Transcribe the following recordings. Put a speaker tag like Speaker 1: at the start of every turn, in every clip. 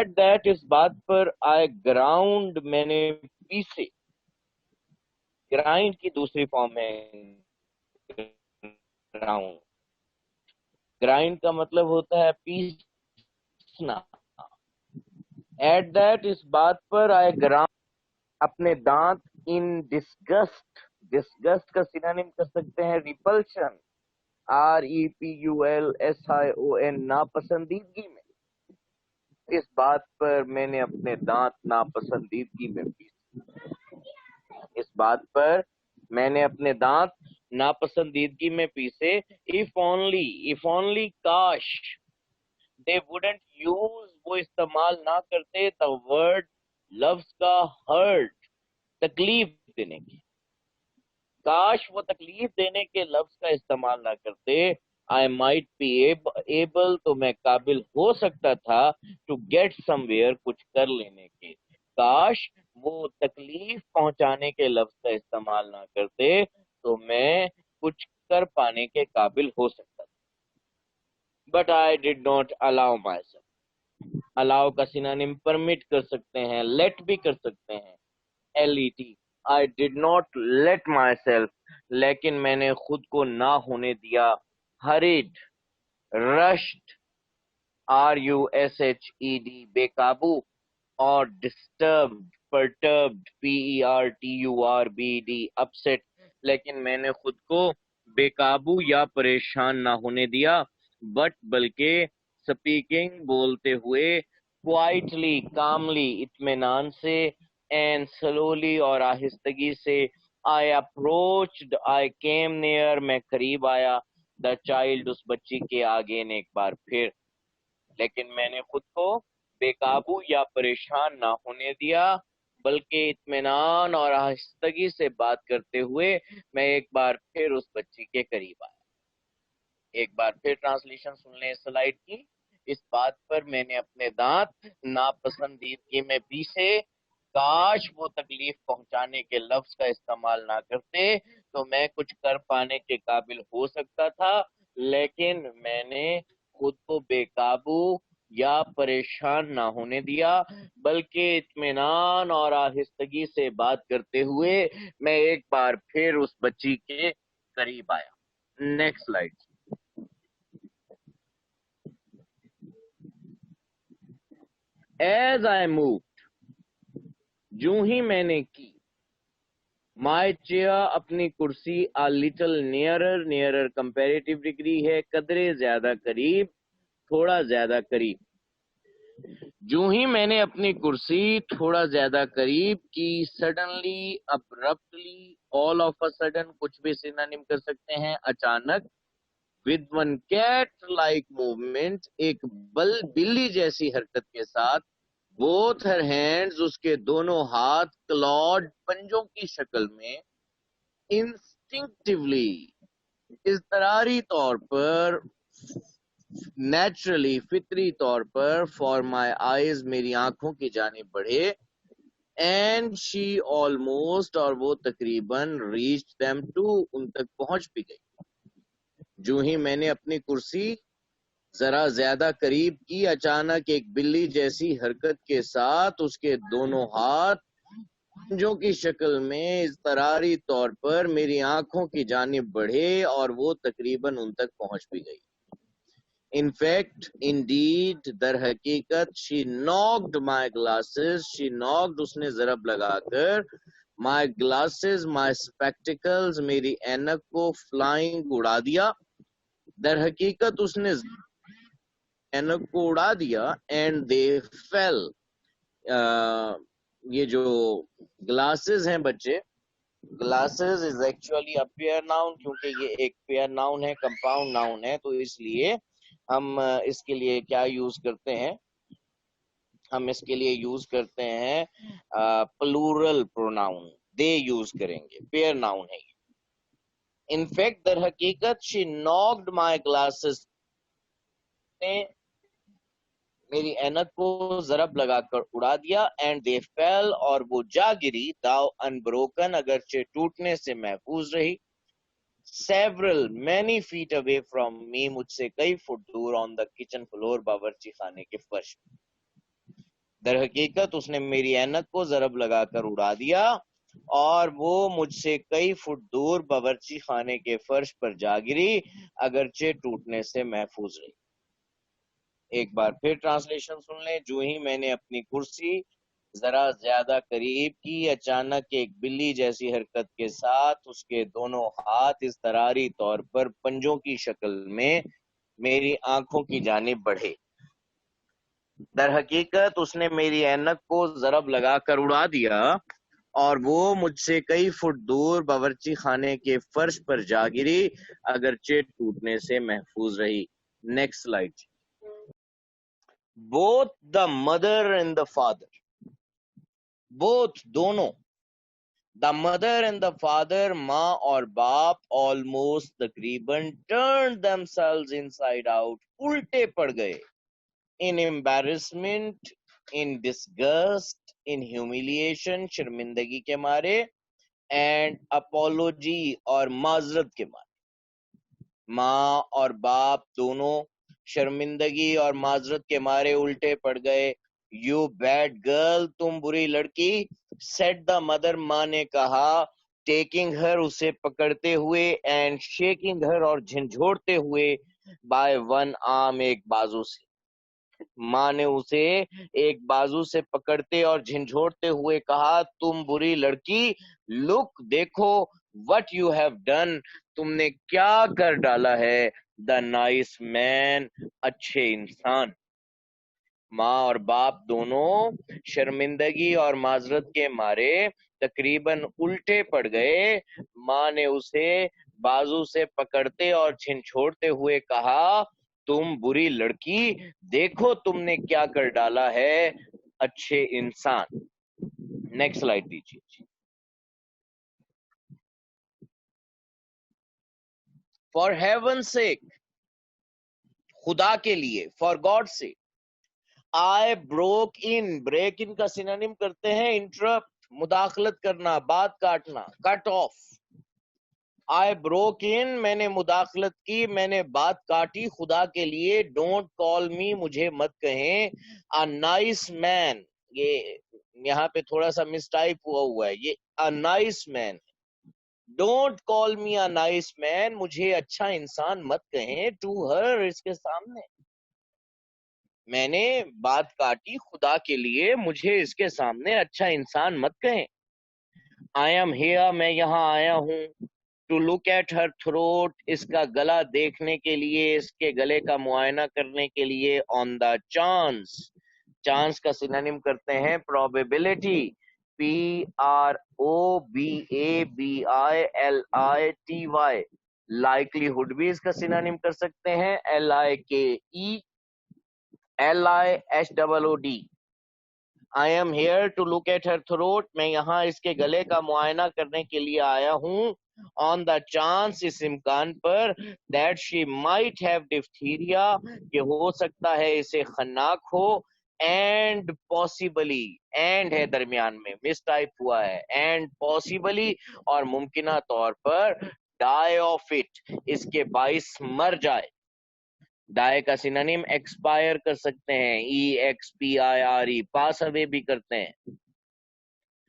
Speaker 1: At that اس بات پر آئی ground میں نے پیسے. گرائنڈ کی دوسری فارم ہے گراؤنڈ. گرائنڈ کا مطلب ہوتا ہے پیسنا. ایٹ دیٹ اس بات پر آئے گراؤنڈ اپنے دانت ان ڈسگسٹ. ڈسگسٹ کا سینونیم کر سکتے ہیں ریپلشن. REPULSION ناپسندیدگی میں. اس بات پر میں نے اپنے دانت ناپسندیدگی میں پیسے. اس بات پر میں نے اپنے دانت ناپسندیدگی میں پیسے. if only کاش they wouldn't use وہ استعمال نہ کرتے the word لفظ کا hurt تکلیف دینے کی. کاش وہ تکلیف دینے کے لفظ کا استعمال نہ کرتے. I might be able تو میں قابل ہو سکتا تھا to get somewhere کچھ کر لینے کے. کاش وہ تکلیف پہنچانے کے لفظ کا استعمال نہ کرتے تو میں کچھ کر پانے کے قابل ہو سکتا تھا. But I did not allow myself. allow کا سینونیم پرمٹ کر سکتے ہیں, let بھی کر سکتے ہیں, LET. I did not let myself لیکن میں نے خود کو نہ ہونے دیا. hurried, rushed, RUSHED بے قابو, اور disturbed, perturbed, PERTURBED upset لیکن میں نے خود کو بے قابو یا پریشان نہ ہونے دیا. بٹ بلکہ speaking بولتے ہوئے, quietly, calmly اطمینان سے, and slowly اور آہستگی سے, I approached, I came near میں قریب آیا, the child اس بچی کے آگے ایک بار پھر. لیکن میں نے خود کو بے قابو یا پریشان نہ ہونے دیا بلکہ اطمینان اور آہستگی سے بات کرتے ہوئے میں ایک بار پھر اس بچی کے قریب آیا. ایک بار پھر ٹرانسلیشن سن لیں اس سلائیڈ کی. اس بات پر میں نے اپنے دانت ناپسندیدگی میں پیسے. کاش وہ تکلیف پہنچانے کے لفظ کا استعمال نہ کرتے تو میں کچھ کر پانے کے قابل ہو سکتا تھا, لیکن میں نے خود کو بے قابو یا پریشان نہ ہونے دیا بلکہ اطمینان اور آہستگی سے بات کرتے ہوئے میں ایک بار پھر اس بچی کے قریب آیا. Next slide. As I moved جو ہی میں نے کی, my chair اپنی کرسی, a little nearer, nearer comparative degree ہے, قدرے زیادہ قریب, تھوڑا زیادہ قریب. جو ہی میں نے اپنی کرسی تھوڑا زیادہ قریب کی, suddenly, abruptly, all of a sudden کچھ بھی سینونیم کر سکتے ہیں, اچانک, with one cat like movement ایک بلی جیسی حرکت کے ساتھ, both her hands اس کے دونوں ہاتھ, clawed پنجوں کی شکل میں, instinctively اضطراری طور پر, naturally فطری طور پر, for my eyes میری آنکھوں کی جانب بڑھے, and she almost اور وہ تقریباً reached them too ان تک پہنچ بھی گئی. جو ہی میں نے اپنی کرسی ذرا زیادہ قریب کی, اچانک ایک بلی جیسی حرکت کے ساتھ اس کے دونوں ہاتھ پنجوں کی شکل میں اضطراری طور پر میری آنکھوں کی جانب بڑھے اور وہ تقریباً ان تک پہنچ بھی گئی. In fact, indeed, در حقیقت, she knocked my glasses, she knocked اس نے ضرب لگا کر, my glasses, my spectacles میری اینک کو flying اڑا دیا. در حقیقت اس نے اینک کو اڑا دیا, and they fell. یہ جو گلاسز ہیں بچے, glasses is actually a pair noun, کیونکہ یہ ایک پیئر ناؤن ہے, کمپاؤنڈ ناؤن ہے, تو اس لیے ہم اس کے لیے کیا یوز کرتے ہیں, ہم اس کے لیے یوز کرتے ہیں پلورل پروناؤن, دے یوز کریں گے, پیئر ناؤن ہے یہ. ان فیکٹ در حقیقت she knocked my glasses نے میری اینک کو ضرب لگا کر اڑا دیا, and they fell اور وہ جا گری, thou unbroken اگرچہ ٹوٹنے سے محفوظ رہی, several many feet away from me مجھ سے کئی فٹ دور, on the kitchen floor باورچی خانے کے فرش. در حقیقت اس نے میری اینک کو ضرب لگا کر اڑا دیا اور وہ مجھ سے کئی فٹ دور باورچی خانے کے فرش پر جا گری اگرچہ ٹوٹنے سے محفوظ رہی. ایک بار پھر ٹرانسلیشن سن لیں. جو ہی میں نے اپنی کرسی ذرا زیادہ قریب کی، اچانک ایک بلی جیسی حرکت کے ساتھ اس کے دونوں ہاتھ اضطراری طور پر پنجوں کی شکل میں میری آنکھوں کی جانب بڑھے. در حقیقت اس نے میری اینک کو ضرب لگا کر اڑا دیا اور وہ مجھ سے کئی فٹ دور باورچی خانے کے فرش پر جا گری اگرچہ ٹوٹنے سے محفوظ رہی. Next slide. both the mother and the father, both دونوں, the mother and the father, ماں اور باپ, almost تقریباً turned themselves inside out, الٹے پڑ گئے. in embarrassment, in disgust, in humiliation, شرمندگی کے مارے, and apology اور معذرت کے مارے. ماں اور باپ دونوں شرمندگی اور معذرت کے مارے الٹے پڑ گئے. یو بیڈ گرل, تم بری لڑکی. سیڈ دا مدر, ماں نے کہا. ٹیکنگ ہر, اسے پکڑتے ہوئے. اینڈ شیکنگ ہر, اور جھنجھوڑتے ہوئے. بائی ون آرم, ایک بازو سے. ماں نے اسے ایک بازو سے پکڑتے اور جھنجھوڑتے ہوئے کہا, تم بری لڑکی. لک, دیکھو. وٹ یو ہیو ڈن, تم نے کیا کر ڈالا ہے. دا نائس مین, اچھے انسان. ماں اور باپ دونوں شرمندگی اور معذرت کے مارے تقریباً الٹے پڑ گئے. ماں نے اسے بازو سے پکڑتے اور جھنجھوڑتے ہوئے کہا, تم بری لڑکی, دیکھو تم نے کیا کر ڈالا ہے, اچھے انسان. نیکسٹ سلائیڈ دیجیے. فار ہیون سیک, خدا کے لیے. For God sake. I broke in, break in کا سینونیم کرتے ہیں interrupt, مداخلت کرنا, بات کاٹنا, cut off. I broke in, میں نے مداخلت کی, میں نے بات کاٹی خدا کے لیے. Don't call me, مجھے مت کہیں. A nice man, یہ یہاں پہ تھوڑا سا مسٹائپ ہوا ہے, یہ a nice man. Don't call me a nice man, مجھے اچھا انسان مت کہیں. To her, اس کے سامنے. میں نے بات کاٹی خدا کے لیے, مجھے اس کے سامنے اچھا انسان مت کہیں. I am here, میں یہاں آیا ہوں. To look at her throat, اس کا گلا دیکھنے کے لیے, اس کے گلے کا معائنہ کرنے کے لیے. On the chance, چانس کا سینونیم کرتے ہیں probability, PROBABILITY. likelihood بھی اس کا سینونیم کر سکتے ہیں, LIKELIHOOD. I am here to look at her throat, میں یہاں اس کے گلے کا معائنہ کرنے کے لیے آیا ہوں. On the chance, اس امکان پر, that she might have diphtheria, کہ ہو سکتا ہے اسے خناق ہو. And possibly, and ہے درمیان میں, مس ٹائپ ہوا ہے. And possibly, اور ممکنہ طور پر, die of it, اس کے باعث مر جائے. ڈائے کا سینونیم ایکسپائر کر سکتے ہیں, EXPIRE, پاس اوے بھی کرتے ہیں.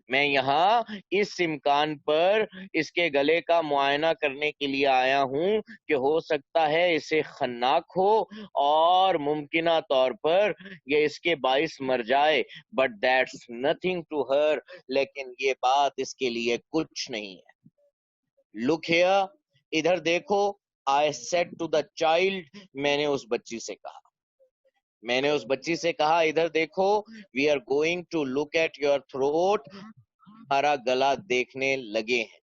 Speaker 1: میں یہاں اس امکان پر اس کے گلے کا معائنہ کرنے کے لیے آیا ہوں کہ ہو سکتا ہے اسے خناق ہو اور ممکنہ طور پر یہ اس کے باعث مر جائے. But that's nothing to her, لیکن یہ بات اس کے لیے کچھ نہیں ہے. Look here, ادھر دیکھو. I said to the child, میں نے اس بچی سے کہا. میں نے اس بچی سے کہا, ادھر دیکھو. We are going to look at your throat, ہمارا گلا دیکھنے لگے ہیں.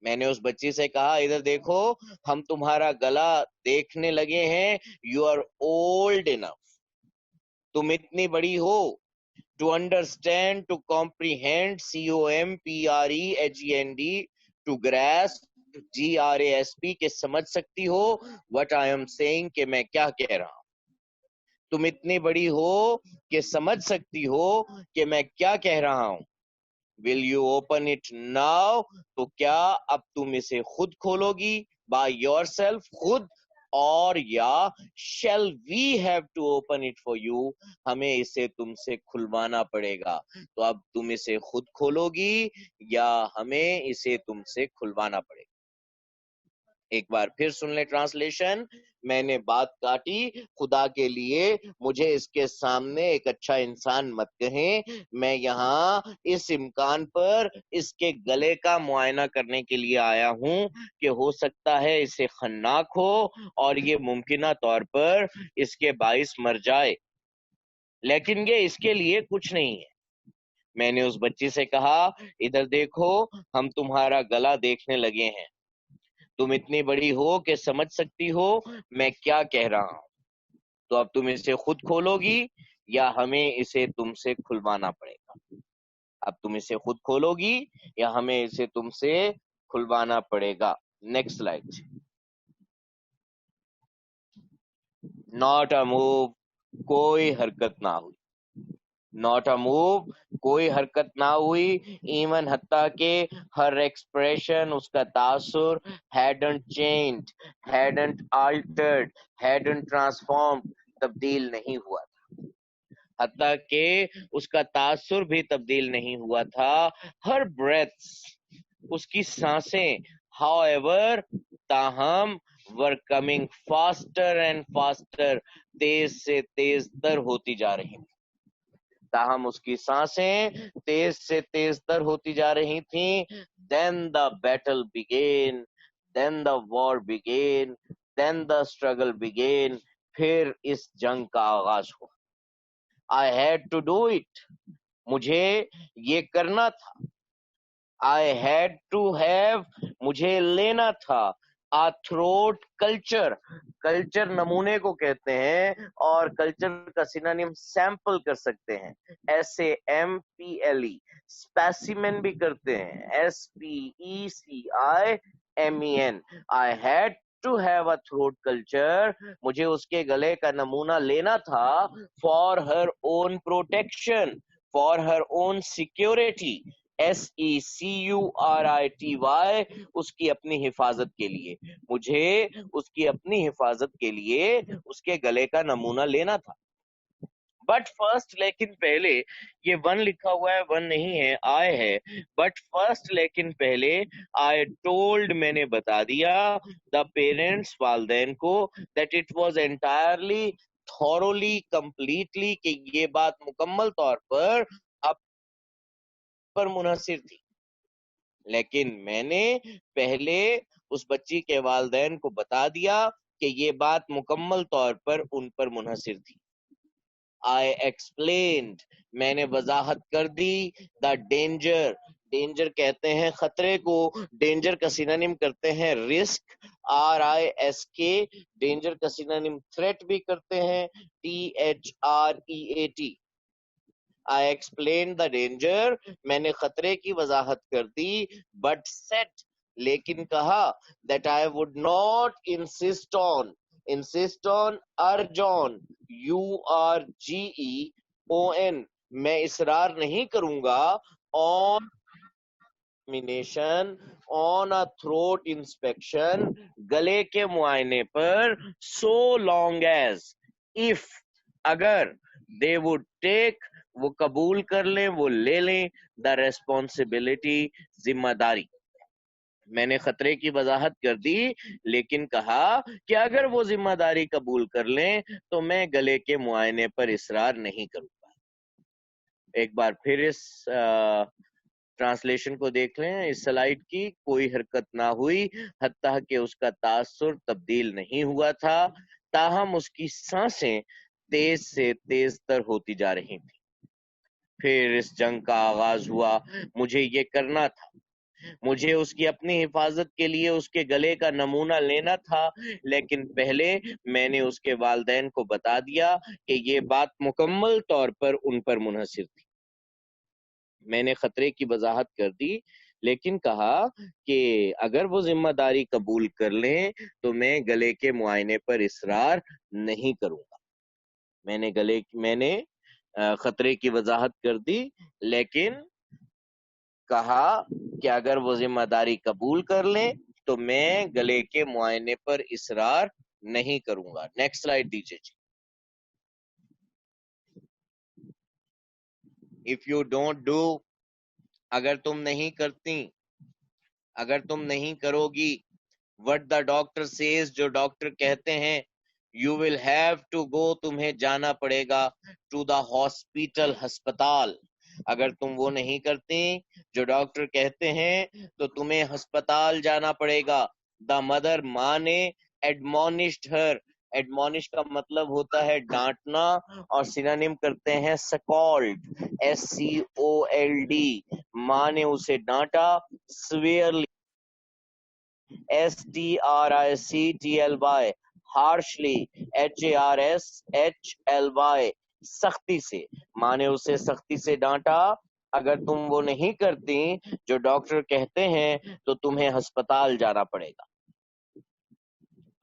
Speaker 1: میں نے اس بچی سے کہا, ادھر دیکھو, ہم تمہارا گلا دیکھنے لگے ہیں. You are old enough, تم اتنی بڑی ہو. To understand, to comprehend, COMPREHEND, to grasp, GRASP, کہ سمجھ سکتی ہو. What I am saying, کہ میں کیا کہہ رہا ہوں. تم اتنی بڑی ہو کہ سمجھ سکتی ہو کہ میں کیا کہہ رہا ہوں. Will you open it now, تو کیا اب تم اسے خود کھولو گی. By yourself, خود. اور یا shall we have to open it for you, ہمیں اسے تم سے کھلوانا پڑے گا. تو اب تم اسے خود کھولو گی یا ہمیں اسے تم سے کھلوانا پڑے گا. ایک بار پھر سن لیں ٹرانسلیشن. میں نے بات کاٹی، خدا کے لیے مجھے اس کے سامنے ایک اچھا انسان مت کہیں. میں یہاں اس امکان پر اس کے گلے کا معائنہ کرنے کے لیے آیا ہوں کہ ہو سکتا ہے اسے خناق ہو اور یہ ممکنہ طور پر اس کے باعث مر جائے، لیکن یہ اس کے لیے کچھ نہیں ہے. میں نے اس بچی سے کہا ادھر دیکھو، ہم تمہارا گلا دیکھنے لگے ہیں. تم اتنی بڑی ہو کہ سمجھ سکتی ہو میں کیا کہہ رہا ہوں. تو اب تم اسے خود کھولو گی یا ہمیں اسے تم سے کھلوانا پڑے گا. اب تم اسے خود کھولو گی یا ہمیں اسے تم سے کھلوانا پڑے گا. Next slide. Not a move, کوئی حرکت نہ ہوئی. ناٹ اے موو، کوئی حرکت نہ ہوئی. ایون حتیٰ کہ ہر ایکسپریشن، اس کا تاثر hadn't changed, hadn't altered, hadn't transformed، تبدیل نہیں ہوا تھا. حتیٰ کہ اس کا تاثر بھی تبدیل نہیں ہوا تھا. ہر breaths، اس کی سانسیں however، تاہم were coming faster and faster، تیز سے تیز تر ہوتی جا رہی تھی. تاہم اس کی سانسیں تیز سے تیز تر ہوتی جا رہی تھیں. Then the battle began, then the war began, then the struggle began، پھر اس جنگ کا آغاز ہوا. I had to do it، مجھے یہ کرنا تھا. I had to have، مجھے لینا تھا. A throat culture، کلچر نمونے کو کہتے ہیں اور کلچر کا سینونیم سیمپل کر سکتے ہیں. SAMPLE، اسپیسیمن بھی کرتے ہیں. SPECIMEN. I had to have a throat culture، مجھے اس کے گلے کا نمونہ لینا تھا. For her own protection، for her own security، SECURITY، اس کی اپنی حفاظت کے لیے. مجھے اس کی اپنی حفاظت کے لیے اس کے گلے کا نمونہ لینا تھا. بٹ فرسٹ، لیکن پہلے، یہ ون لکھا ہوا ہے، ون نہیں ہے، آئے ہے. بٹ فرسٹ، لیکن پہلے، آئی ٹولڈ، میں نے بتا دیا، دا پیرنٹس، والدین کو، that it was entirely, thoroughly, completely, کہ یہ بات مکمل طور پر پر منحصر تھی. لیکن میں نے پہلے اس بچی کے والدین کو بتا دیا کہ یہ بات مکمل طور پر ان پر منحصر تھی. I explained، میں نے وضاحت کر دی. دا ڈینجر، ڈینجر کہتے ہیں خطرے کو. ڈینجر کا سینونیم کرتے ہیں رسک، RISK. ڈینجر کا سینونیم تھریٹ بھی کرتے ہیں، THREAT. I explained the danger، میں نے خطرے کی وضاحت کر دی. But said، لیکن کہا، that I would not insist on، insist on، urge on، URGEON، میں اصرار نہیں کروں گا. on examination، on a throat inspection، گلے کے معائنے پر. so long as، if، اگر، they would take، وہ قبول کر لیں، وہ لے لیں، دا ریسپانسبلٹی، ذمہ داری. میں نے خطرے کی وضاحت کر دی لیکن کہا کہ اگر وہ ذمہ داری قبول کر لیں تو میں گلے کے معائنے پر اصرار نہیں کروں گا. ایک بار پھر اس ٹرانسلیشن کو دیکھ لیں. اس سلائیڈ کی، کوئی حرکت نہ ہوئی حتیٰ کہ اس کا تاثر تبدیل نہیں ہوا تھا. تاہم اس کی سانسیں تیز سے تیز تر ہوتی جا رہی تھیں. پھر اس جنگ کا آغاز ہوا. مجھے یہ کرنا تھا، مجھے اس کی اپنی حفاظت کے لیے اس کے گلے کا نمونہ لینا تھا. لیکن پہلے میں نے اس کے والدین کو بتا دیا کہ یہ بات مکمل طور پر ان پر منحصر تھی. میں نے خطرے کی وضاحت کر دی لیکن کہا کہ اگر وہ ذمہ داری قبول کر لیں تو میں گلے کے معائنے پر اصرار نہیں کروں گا. میں نے خطرے کی وضاحت کر دی لیکن کہا کہ اگر وہ ذمہ داری قبول کر لیں تو میں گلے کے معائنے پر اصرار نہیں کروں گا. نیکسٹ سلائڈ دیجیے جی. اف یو ڈونٹ ڈو، اگر تم نہیں کرتی، اگر تم نہیں کرو گی، وٹ دا ڈاکٹر سیز، جو ڈاکٹر کہتے ہیں، you will have to go, تمہیں جانا پڑے گا، ٹو دا ہاسپیٹل، ہسپتال. اگر تم وہ نہیں کرتی جو ڈاکٹر کہتے ہیں تو تمہیں ہسپتال جانا پڑے گا. دا مدر، ماں نے، ایڈمونشڈ ہر، ایڈمونش کا مطلب ہوتا ہے ڈانٹنا، اور سینونیم کرتے ہیں سکالڈ، SCOLD. ماں نے اسے ڈانٹا. سویئرلی، STRICTLY، ہارشلی، HARSHLY، سختی سے. ماں نے اسے سختی سے ڈانٹا. اگر تم وہ نہیں کرتی جو ڈاکٹر کہتے ہیں تو تمہیں ہسپتال جانا پڑے گا.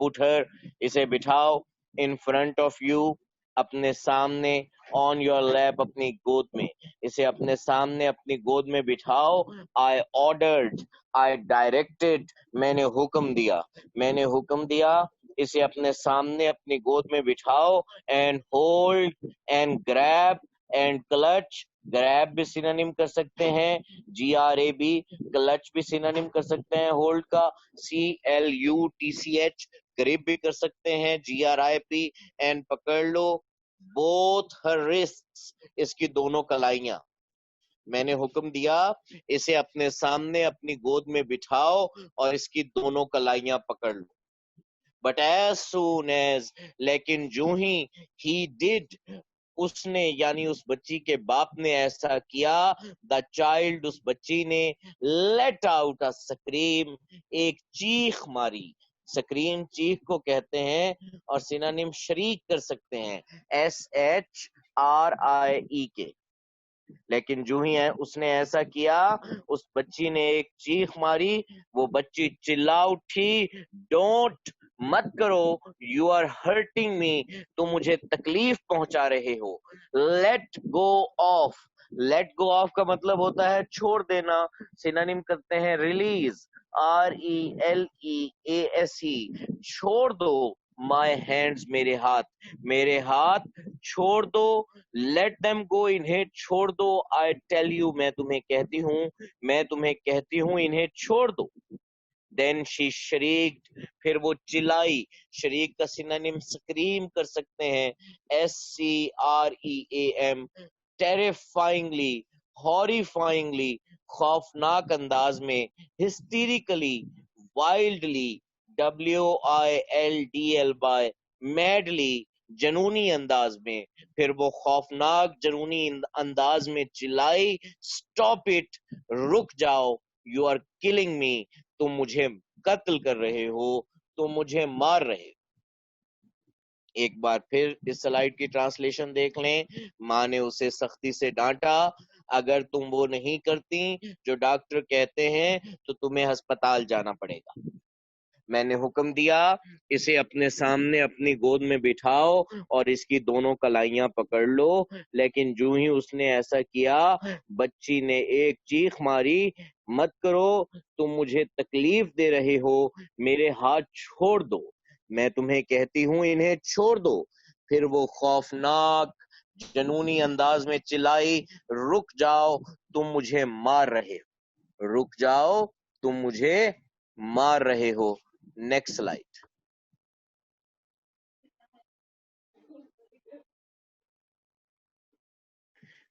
Speaker 1: پٹ ہر، اسے بٹھاؤ. ان فرنٹ آف یو، اپنے سامنے. آن یور لیپ، اپنی گود میں. اسے اپنے سامنے اپنی گود میں بٹھاؤ. آئی آرڈرڈ، آئی ڈائریکٹڈ، میں نے حکم دیا، میں نے حکم دیا. اسے اپنے سامنے اپنی گود میں بٹھاؤ. And hold, and grab, and clutch. Grab بھی سینونیم کر سکتے ہیں GRAB. کلچ بھی سینونیم کر سکتے ہیں ہولڈ کا CLUTCH. گریب بھی کر سکتے ہیں GRIP. اینڈ پکڑ لو بوتھ ہر wrists، اس کی دونوں کلائیاں. میں نے حکم دیا اسے اپنے سامنے اپنی گود میں بٹھاؤ اور اس کی دونوں کلائیاں پکڑ لو. بٹ ایز سون ایز، لیکن جو ہی، ہی ڈڈ، اس نے یعنی اس بچی کے باپ نے ایسا کیا، دا چائلڈ، اس بچی نے، لیٹ آؤٹ اے سکریم، ایک چیخ ماری. سکریم چیخ کو کہتے ہیں، اور سینونیم شریک کر سکتے ہیں SHRIEK. لیکن جو ہی ہے اس نے ایسا کیا، اس بچی نے ایک چیخ ماری. وہ بچی چلا اٹھی. ڈونٹ، مت کرو. یو آر ہرٹنگ می، تم مجھے تکلیف پہنچا رہے ہو. Let go of, let go of کا مطلب ہوتا ہے چھوڑ دینا. سینونیم کرتے ہیں ریلیز، RELEASE، چھوڑ دو. مائی ہینڈز، میرے ہاتھ، میرے ہاتھ چھوڑ دو. لیٹ دیم گو، انہیں چھوڑ دو. آئی ٹیل یو، میں تمہیں کہتی ہوں، میں تمہیں کہتی ہوں انہیں چھوڑ دو. دین شی شریکڈ، پھر وہ چلائی. شریک کا سینونیم سکریم کر سکتے ہیں SCREAM. ٹیریفائنگلی، ہاریفائنگلی، خوفناک انداز میں. ہسٹیریکلی، وائلڈلی، WILDLY، میڈلی، جنونی انداز میں. پھر وہ خوفناک جنونی انداز میں چلائی. اسٹاپ اٹ، رک جاؤ. یو آر کلنگ می، تم مجھے قتل کر رہے ہو، تم مجھے مار رہے ہو. ایک بار پھر اس سلائیڈ کی ٹرانسلیشن دیکھ لیں. ماں نے اسے سختی سے ڈانٹا. اگر تم وہ نہیں کرتی جو ڈاکٹر کہتے ہیں تو تمہیں ہسپتال جانا پڑے گا. میں نے حکم دیا اسے اپنے سامنے اپنی گود میں بٹھاؤ اور اس کی دونوں کلائیاں پکڑ لو. لیکن جو ہی اس نے ایسا کیا، بچی نے ایک چیخ ماری. مت کرو، تم مجھے تکلیف دے رہے ہو، میرے ہاتھ چھوڑ دو. میں تمہیں کہتی ہوں انہیں چھوڑ دو. پھر وہ خوفناک جنونی انداز میں چلائی. رک جاؤ، تم مجھے مار رہے ہو، رک جاؤ، تم مجھے مار رہے ہو. Next slide.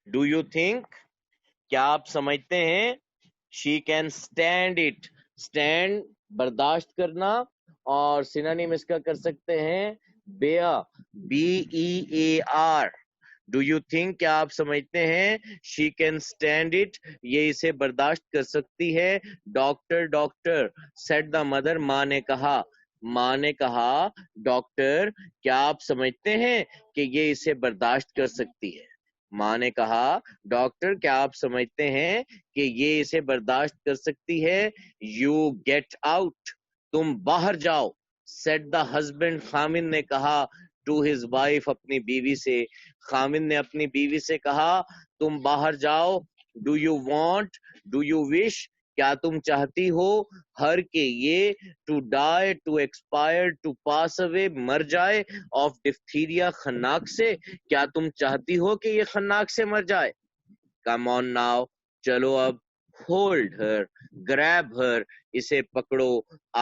Speaker 1: Do you think, کیا آپ سمجھتے ہیں، she can stand it, stand برداشت کرنا، اور سینونیم اس کا کر سکتے ہیں bear, BEAR. Do you think, کیا آپ سمجھتے ہیں، شی کین اسٹینڈ اٹ، یہ اسے برداشت کر سکتی ہے. Doctor, doctor, said the mother, ماں نے کہا، ماں نے کہا. ڈاکٹر، کیا آپ سمجھتے ہیں کہ یہ اسے برداشت کر سکتی ہے. ماں نے کہا. ڈاکٹر، کیا آپ سمجھتے ہیں کہ یہ اسے برداشت کر سکتی ہے. یو گیٹ آؤٹ، تم باہر جاؤ. سیڈ دا ہسبینڈ، خامن نے کہا. ٹو ہز وائف، اپنی بیوی سے. خامن نے اپنی بیوی سے کہا تم باہر جاؤ. Do you want, do you wish, کیا تم چاہتی ہو ہر کے یہ to die to expire to pass away مر جائے آف ڈفتیریا خناک سے؟ کیا تم چاہتی ہو کہ یہ خناک سے مر جائے؟ کم آن ناؤ چلو اب ہولڈ ہر گریب ہر اسے پکڑو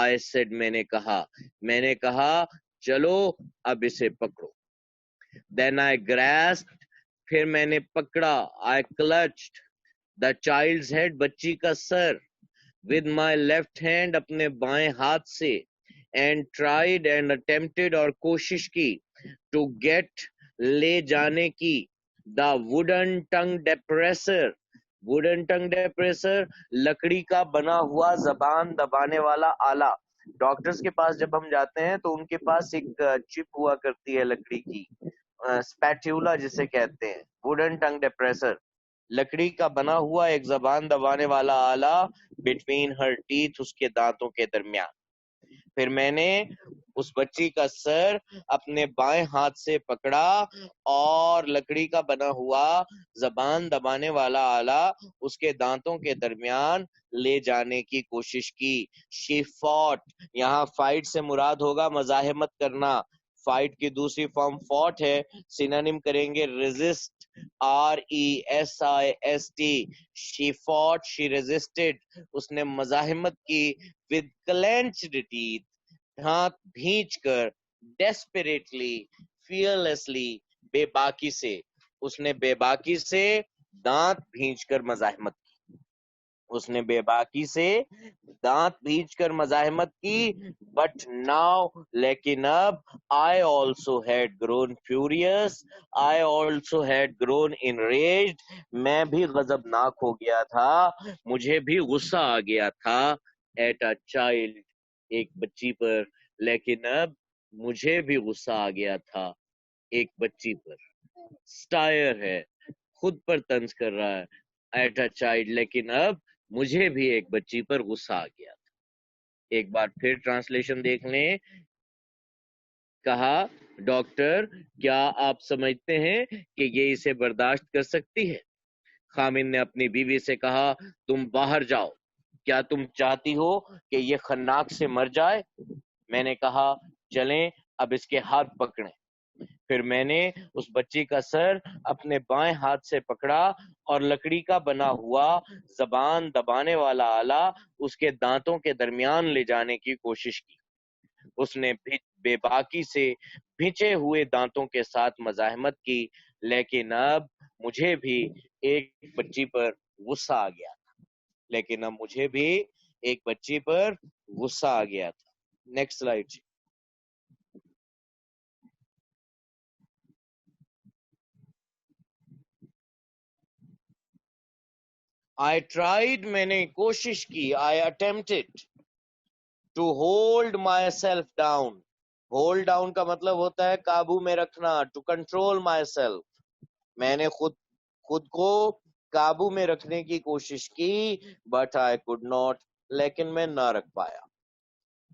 Speaker 1: آئی سیڈ میں نے کہا چلو اب اسے پکڑو. دین آئی grasped پھر میں نے پکڑا آئی clutched دا چائلڈز ہیڈ بچی کا سر with my left hand اپنے بائیں ہاتھ سے and tried and attempted اور کوشش کی to get لے جانے کی the wooden tongue depressor wooden tongue depressor لکڑی کا بنا ہوا زبان دبانے والا آلہ. ڈاکٹرز کے پاس جب ہم جاتے ہیں تو ان کے پاس ایک چپ ہوا کرتی ہے لکڑی کی, اسپیٹیولا جسے کہتے ہیں, ووڈن ٹنگ ڈیپریسر, لکڑی کا بنا ہوا ایک زبان دبانے والا آلہ بٹوین ہر ٹیتھ اس کے دانتوں کے درمیان. پھر میں نے اس بچی کا سر اپنے بائیں ہاتھ سے پکڑا اور لکڑی کا بنا ہوا زبان دبانے والا آلہ اس کے دانتوں کے درمیان لے جانے کی کوشش کی. شی فوٹ, یہاں فائٹ سے مراد ہوگا مزاحمت کرنا. فائٹ کی دوسری فارم فوٹ ہے, سینونیم کریں گے ریزسٹ, RESIST. شی فوٹ, شی ریزسٹڈ, اس نے مزاحمت کی with clenched teeth, دھانت بھینچ کر, desperately, fearlessly, بے باکی سے, اس نے بے باکی سے دانت بھینچ کر مزاحمت کی. اس نے بے باکی سے دانت بھینچ کر مزاحمت کی. بٹ ناؤ لیکن اب I also had grown furious, I also had grown enraged, میں بھی غضبناک ہو گیا تھا, مجھے بھی غصہ آ گیا تھا. ایٹ اے چائلڈ, ایک بچی پر, لیکن اب مجھے بھی غصہ آ گیا تھا ایک بچی پر. سٹائر ہے, خود پر طنز کر رہا ہے. ایٹ اے چائلڈ, لیکن اب مجھے بھی ایک بچی پر غصہ آ گیا تھا. ایک بار پھر ٹرانسلیشن دیکھ لیں. کہا ڈاکٹر کیا آپ سمجھتے ہیں کہ یہ اسے برداشت کر سکتی ہے؟ خامن نے اپنی بیوی سے کہا تم باہر جاؤ, کیا تم چاہتی ہو کہ یہ خناک سے مر جائے؟ میں نے کہا چلیں اب اس کے ہاتھ پکڑیں. پھر میں نے اس بچی کا سر اپنے بائیں ہاتھ سے پکڑا اور لکڑی کا بنا ہوا زبان دبانے والا آلہ اس کے دانتوں کے درمیان لے جانے کی کوشش کی. اس نے بے باکی سے بھینچے ہوئے دانتوں کے ساتھ مزاحمت کی, لیکن اب مجھے بھی ایک بچی پر غصہ آ گیا تھا. لیکن اب مجھے بھی ایک بچی پر غصہ آ گیا تھا. Next slide. I tried, میں نے کوشش کی, I attempted to hold myself down. Hold down کا مطلب ہوتا ہے قابو میں رکھنا, to control myself. میں نے خود کو قابو میں رکھنے کی کوشش کی, but I could not, لیکن میں نہ رکھ پایا.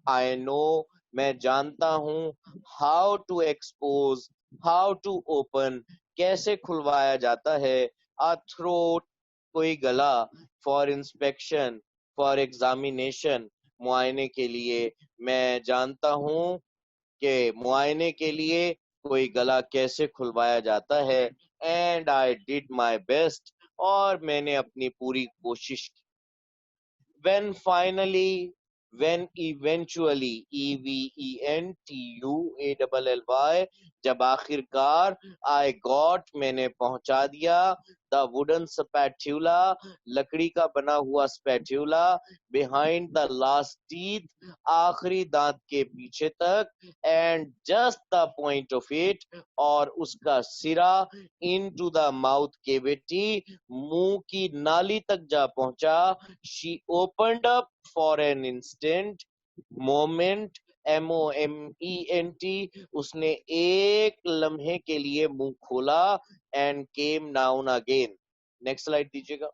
Speaker 1: I know, میں جانتا ہوں, how to expose, how to open, کیسے کھلوایا جاتا ہے, a throat, کوئی گلا, for inspection, for examination, معائنے کے لیے. میں جانتا ہوں کہ معائنے کے لیے کوئی گلا کیسے کھلوایا جاتا ہے. and I did my best, اور میں نے اپنی پوری کوشش کی. when finally, when eventually, EVENTUALLY, جب آخر کار, I got, میں نے پہنچا دیا, the wooden spatula, لکڑی کا بنا ہوا spatula, behind the last teeth, آخری دانت کے پیچھے تک, and just the point of it, اور اس کا سرا, into the mouth cavity, منہ کی نالی تک جا پہنچا. she opened up for an instant, moment, moment, اس نے ایک لمحے کے لیے منہ کھولا, and came down again. Next slide دیجیے گا.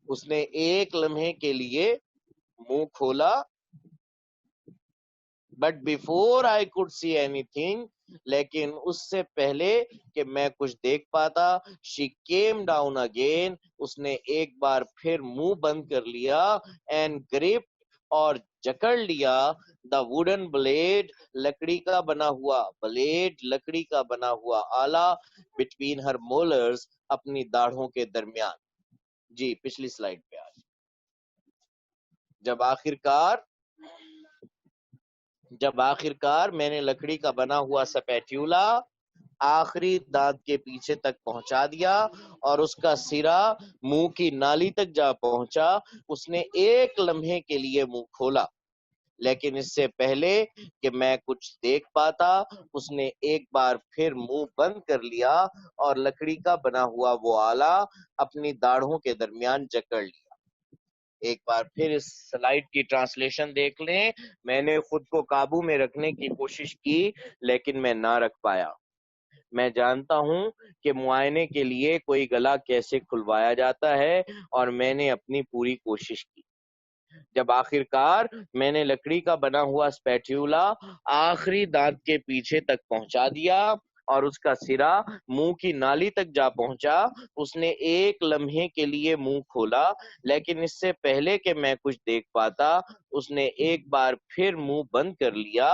Speaker 1: اس نے ایک لمحے کے لیے منہ کھولا, but before I could see anything, لیکن اس سے پہلے کہ میں کچھ دیکھ پاتا, she came down again, اس نے ایک بار پھر منہ بند کر لیا, and gripped اور جکڑ لیا, the wooden blade لکڑی کا بنا ہوا, blade لکڑی کا بنا ہوا آلہ, between her molars اپنی داڑھوں کے درمیان. جی پچھلی سلائیڈ پہ آج. جب آخر کار میں نے لکڑی کا بنا ہوا سپیٹیولا آخری دانت کے پیچھے تک پہنچا دیا اور اس کا سرا منہ کی نالی تک جا پہنچا, اس نے ایک لمحے کے لیے منہ کھولا, لیکن اس سے پہلے کہ میں کچھ دیکھ پاتا اس نے ایک بار پھر منہ بند کر لیا اور لکڑی کا بنا ہوا وہ آلہ اپنی داڑھوں کے درمیان جکڑ لیا. ایک بار پھر اس سلائیڈ کی ٹرانسلیشن دیکھ لیں. میں نے خود کو قابو میں رکھنے کی کوشش کی لیکن میں نہ رکھ پایا. میں جانتا ہوں کہ معائنے کے لیے کوئی گلا کیسے کھلوایا جاتا ہے اور میں نے اپنی پوری کوشش کی. جب آخر کار میں نے لکڑی کا بنا ہوا اسپیٹیولا آخری دانت کے پیچھے تک پہنچا دیا اور اس کا سرا منہ کی نالی تک جا پہنچا, اس نے ایک لمحے کے لیے منہ کھولا, لیکن اس سے پہلے کہ میں کچھ دیکھ پاتا اس نے ایک بار پھر منہ بند کر لیا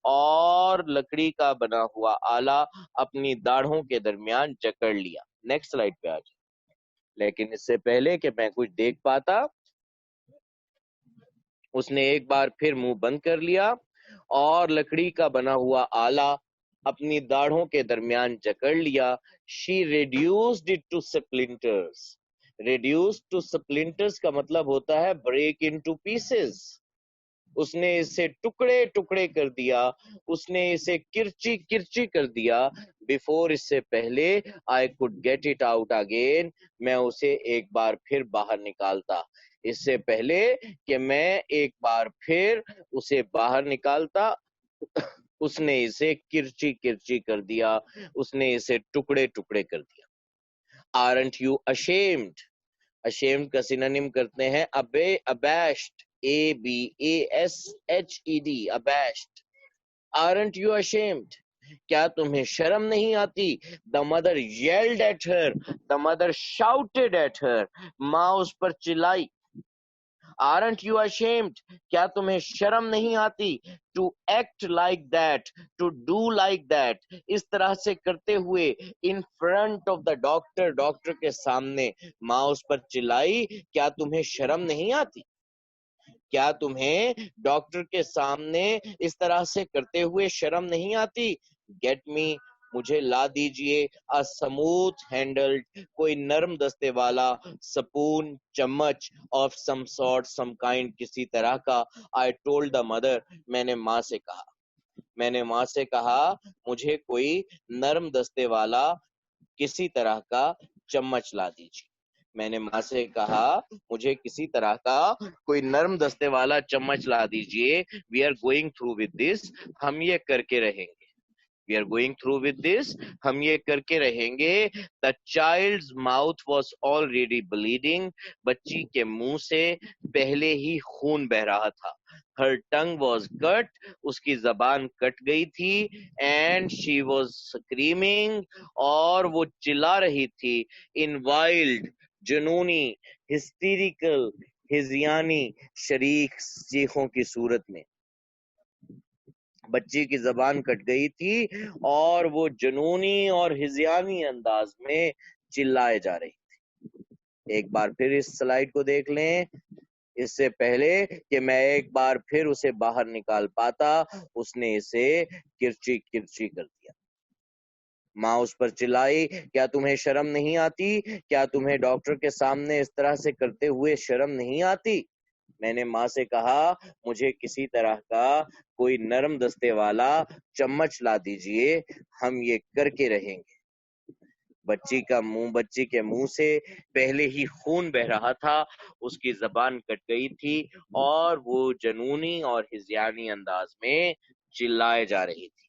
Speaker 1: اور لکڑی کا بنا ہوا آلہ اپنی داڑھوں کے درمیان جکڑ لیا. نیکسٹ سلائیڈ پہ آ جائے. لیکن اس سے پہلے کہ میں کچھ دیکھ پاتا اس نے ایک بار پھر منہ بند کر لیا اور لکڑی کا بنا ہوا آلہ اپنی داڑھوں کے درمیان جکڑ لیا. She reduced it to splinters. Reduced to splinters کا مطلب ہوتا ہے break into pieces. اس نے اسے ٹکڑے ٹکڑے کر دیا, اس نے اسے کرچی کرچی کر دیا. Before اس سے پہلے I could get it out again, میں اسے ایک بار پھر باہر نکالتا. اس سے پہلے کہ میں ایک بار پھر اسے باہر نکالتا اس نے اسے کرچی کرچی کر دیا, اس نے اسے ٹکڑے ٹکڑے کر دیا. Aren't you ashamed? ashamed کا سینونیم کرتے ہیں abashed, abashed, abashed. Aren't you ashamed? کیا تمہیں شرم نہیں آتی؟ The mother yelled at her, the mother shouted at her, ماں اس پر چلائی. Aren't you ashamed? کیا تمہیں شرم نہیں آتی؟ To act like that, to do like that, اس طرح سے کرتے ہوئے. In front of the doctor, doctor کے سامنے. ماں اس پر چلائی, کیا تمہیں شرم نہیں آتی؟ کیا تمہیں ڈاکٹر کے سامنے اس طرح سے کرتے ہوئے شرم نہیں آتی؟ Get me, مجھے لا دیجئے. a smooth handled, کوئی نرم دستے والا. سپون, چمچ. of some sort, some kind, کسی طرح کا. I told the mother, میں نے ماں سے کہا مجھے کوئی نرم دستے والا کسی طرح کا چمچ لا دیجیے. میں نے ماں سے کہا مجھے کسی طرح کا کوئی نرم دستے والا چمچ لا دیجیے. We are going through with this, ہم یہ کر کے رہیں گے. We are going through with this, ہم یہ کر کے رہیں گے. The child's mouth was already bleeding, بچی کے منہ سے پہلے ہی خون بہ رہا تھا. Her tongue was cut, اس کی زبان کٹ گئی تھی. And she was screaming, اور وہ چلا رہی تھی. In wild, جنونی, hysterical, ہذیانی, شریک چیخوں کی صورت میں. بچی کی زبان کٹ گئی تھی اور وہ جنونی اور ہذیانی انداز میں چلائے جا رہی تھی. ایک بار پھر اس سلائیڈ کو دیکھ لیں. اس سے پہلے کہ میں ایک بار پھر اسے باہر نکال پاتا اس نے اسے کرچی کرچی کر دیا. ماں اس پر چلائی, کیا تمہیں شرم نہیں آتی؟ کیا تمہیں ڈاکٹر کے سامنے اس طرح سے کرتے ہوئے شرم نہیں آتی؟ میں نے ماں سے کہا مجھے کسی طرح کا کوئی نرم دستے والا چمچ لا دیجئے, ہم یہ کر کے رہیں گے. بچی کے منہ سے پہلے ہی خون بہ رہا تھا, اس کی زبان کٹ گئی تھی اور وہ جنونی اور ہذیانی انداز میں چلائے جا رہی تھی.